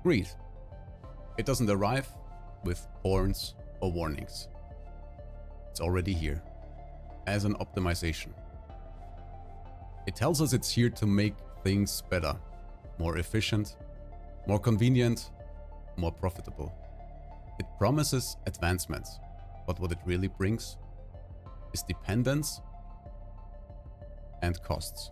Greed. It doesn't arrive with horns or warnings. It's already here, as an optimization. It tells us it's here to make things better, more efficient, more convenient, more profitable. It promises advancements, but what it really brings is dependence and costs.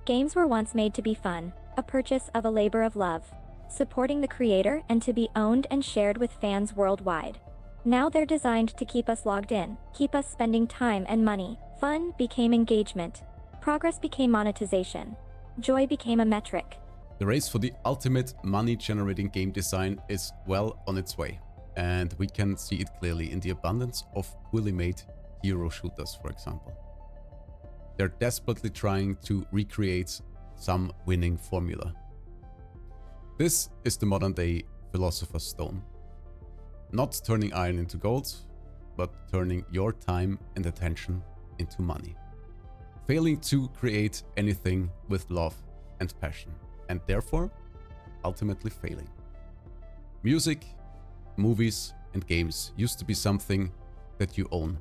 Games were once made to be fun, a purchase of a labor of love, supporting the creator and to be owned and shared with fans worldwide. Now they're designed to keep us logged in, keep us spending time and money. Fun became engagement. Progress became monetization. Joy became a metric. The race for the ultimate money-generating game design is well on its way, and we can see it clearly in the abundance of poorly made hero shooters, for example. They're desperately trying to recreate some winning formula. This is the modern-day philosopher's stone. Not turning iron into gold, but turning your time and attention into money. Failing to create anything with love and passion, and therefore ultimately failing. Music, movies, and games used to be something that you own.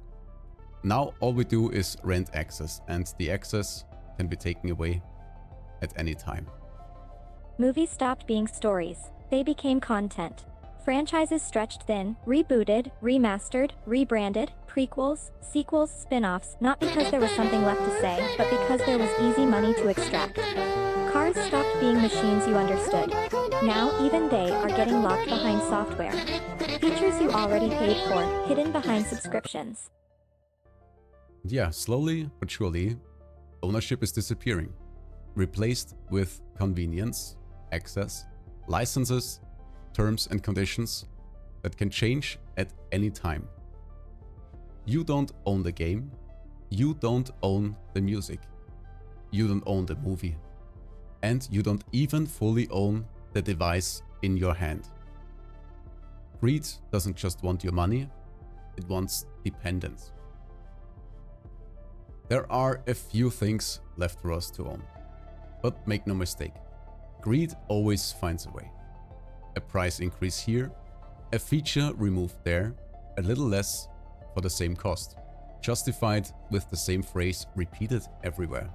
Now all we do is rent access, and the access can be taken away at any time. Movies stopped being stories. They became content. Franchises stretched thin, rebooted, remastered, rebranded, prequels, sequels, spin-offs, not because there was something left to say, but because there was easy money to extract. Cars stopped being machines you understood. Now even they are getting locked behind software. Features you already paid for, hidden behind subscriptions. Yeah, slowly but surely, ownership is disappearing, replaced with convenience, access, licenses, terms and conditions that can change at any time. You don't own the game, you don't own the music, you don't own the movie, and you don't even fully own the device in your hand. Greed doesn't just want your money, it wants dependence. There are a few things left for us to own, but make no mistake, greed always finds a way. A price increase here, a feature removed there, a little less for the same cost, justified with the same phrase repeated everywhere.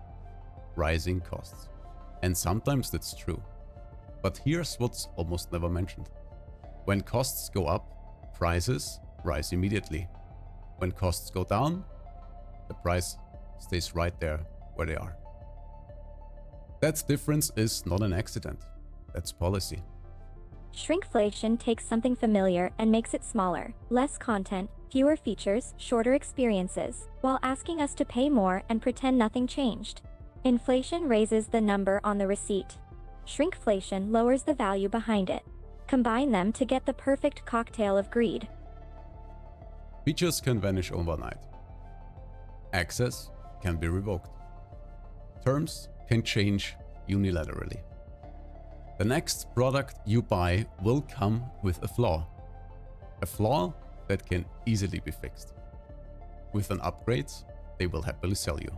Rising costs. And sometimes that's true. But here's what's almost never mentioned. When costs go up, prices rise immediately. When costs go down, the price stays right there where they are. That difference is not an accident. That's policy. Shrinkflation takes something familiar and makes it smaller, less content, fewer features, shorter experiences, while asking us to pay more and pretend nothing changed. Inflation raises the number on the receipt. Shrinkflation lowers the value behind it. Combine them to get the perfect cocktail of greed. Features can vanish overnight. Access can be revoked. Terms can change unilaterally. The next product you buy will come with a flaw. A flaw that can easily be fixed. With an upgrade, they will happily sell you.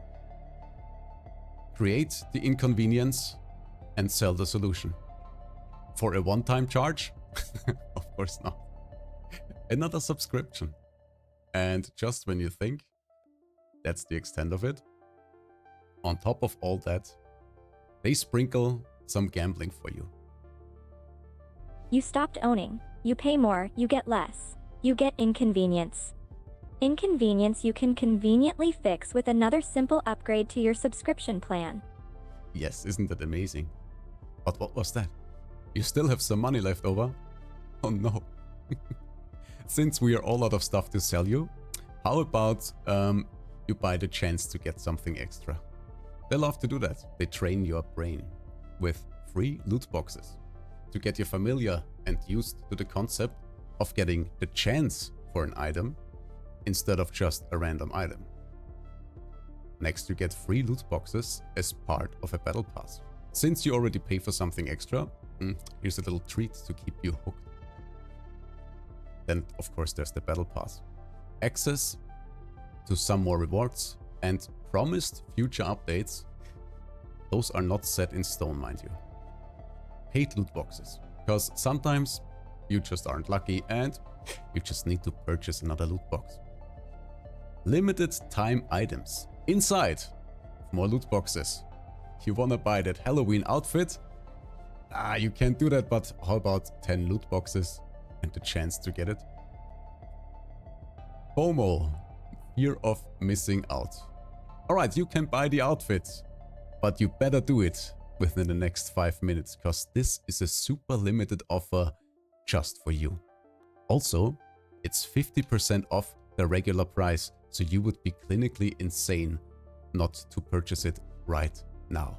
Create the inconvenience and sell the solution. For a one-time charge? Of course not. Another subscription. And just when you think that's the extent of it, on top of all that, they sprinkle some gambling for you. You stopped owning. You pay more, you get less. You get inconvenience. Inconvenience you can conveniently fix with another simple upgrade to your subscription plan. Yes, isn't that amazing? But what was that? You still have some money left over? Oh no. Since we are all out of stuff to sell you, how about you buy the chance to get something extra? They love to do that. They train your brain with free loot boxes to get you familiar and used to the concept of getting the chance for an item instead of just a random item. Next, you get free loot boxes as part of a battle pass. Since you already pay for something extra, here's a little treat to keep you hooked. Then, of course, there's the battle pass. Access to some more rewards and promised future updates. Those are not set in stone, mind you. Paid loot boxes, because sometimes you just aren't lucky and you just need to purchase another loot box. Limited time items. Inside, more loot boxes. You wanna buy that Halloween outfit? You can't do that, but how about 10 loot boxes and the chance to get it? FOMO, fear of missing out. Alright, you can buy the outfit, but you better do it within the next 5 minutes, because this is a super limited offer just for you. Also, it's 50% off the regular price, so you would be clinically insane not to purchase it right now.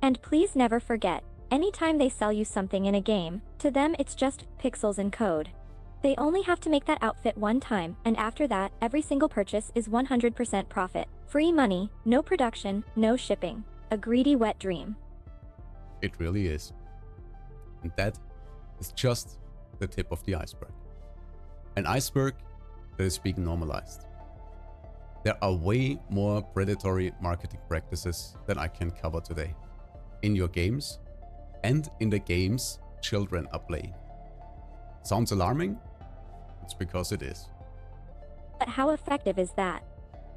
And please never forget, anytime they sell you something in a game, to them it's just pixels and code. They only have to make that outfit one time, and after that, every single purchase is 100% profit. Free money, no production, no shipping. A greedy wet dream. It really is. And that is just the tip of the iceberg. An iceberg that is being normalized. There are way more predatory marketing practices than I can cover today. In your games and in the games children are playing. Sounds alarming? It's because it is. But how effective is that?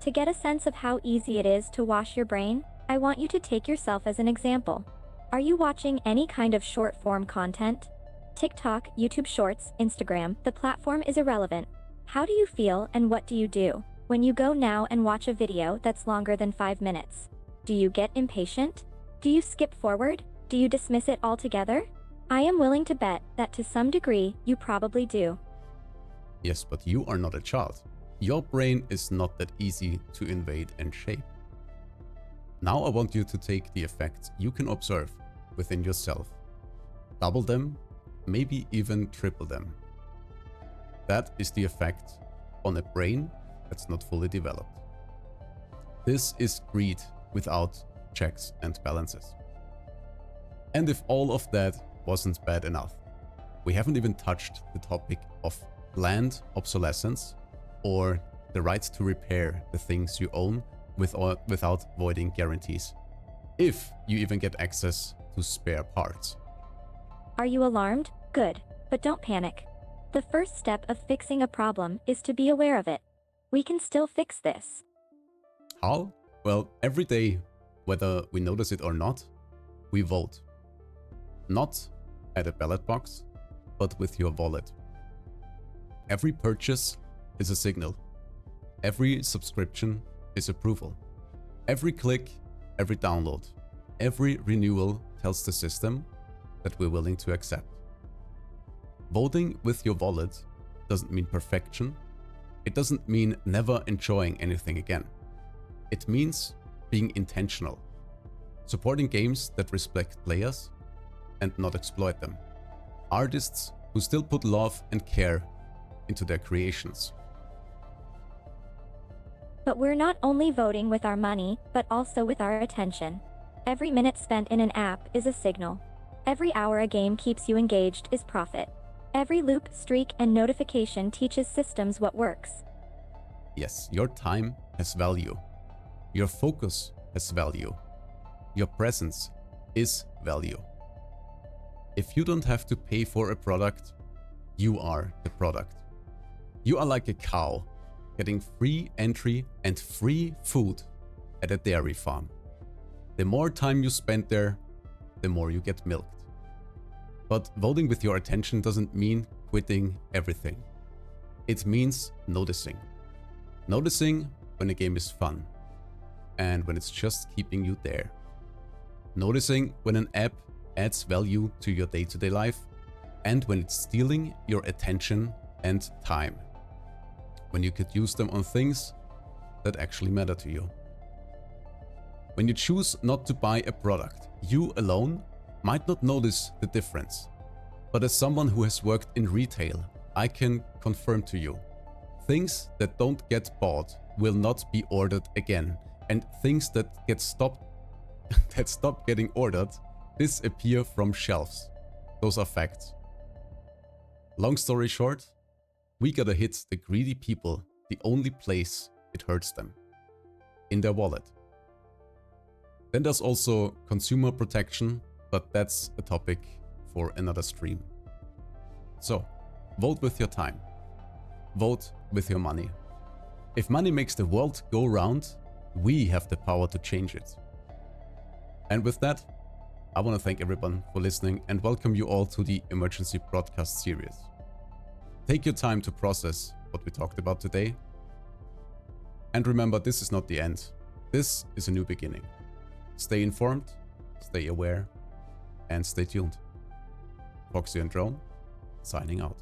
To get a sense of how easy it is to wash your brain, I want you to take yourself as an example. Are you watching any kind of short-form content? TikTok, YouTube Shorts, Instagram, the platform is irrelevant. How do you feel and what do you do when you go now and watch a video that's longer than 5 minutes? Do you get impatient? Do you skip forward? Do you dismiss it altogether? I am willing to bet that to some degree, you probably do. Yes, but you are not a child. Your brain is not that easy to invade and shape. Now I want you to take the effects you can observe within yourself. Double them, maybe even triple them. That is the effect on a brain that's not fully developed. This is greed without checks and balances. And if all of that wasn't bad enough, we haven't even touched the topic of planned obsolescence or the right to repair the things you own without voiding guarantees, if you even get access to spare parts. Are you alarmed? Good, but don't panic. The first step of fixing a problem is to be aware of it. We can still fix this. How? Well, every day, whether we notice it or not, we vote. Not at a ballot box, but with your wallet. Every purchase is a signal. Every subscription is approval. Every click, every download, every renewal tells the system that we're willing to accept. Voting with your wallet doesn't mean perfection. It doesn't mean never enjoying anything again. It means being intentional, supporting games that respect players and not exploit them, artists who still put love and care into their creations. But we're not only voting with our money, but also with our attention. Every minute spent in an app is a signal. Every hour a game keeps you engaged is profit. Every loop, streak, and notification teaches systems what works. Yes, your time has value. Your focus has value. Your presence is value. If you don't have to pay for a product, you are the product. You are like a cow getting free entry and free food at a dairy farm. The more time you spend there, the more you get milked. But voting with your attention doesn't mean quitting everything. It means noticing. Noticing when a game is fun and when it's just keeping you there. Noticing when an app adds value to your day-to-day life and when it's stealing your attention and time. When you could use them on things that actually matter to you. When you choose not to buy a product, you alone might not notice the difference. But as someone who has worked in retail, I can confirm to you, things that don't get bought will not be ordered again, and things that get stopped that stop getting ordered disappear from shelves. Those are facts. Long story short, we gotta hit the greedy people the only place it hurts them, in their wallet. Then there's also consumer protection, but that's a topic for another stream. So, vote with your time. Vote with your money. If money makes the world go round, we have the power to change it. And with that, I want to thank everyone for listening and welcome you all to the emergency broadcast series. Take your time to process what we talked about today. And remember, this is not the end. This is a new beginning. Stay informed, stay aware, and stay tuned. Foxy&Drone, signing out.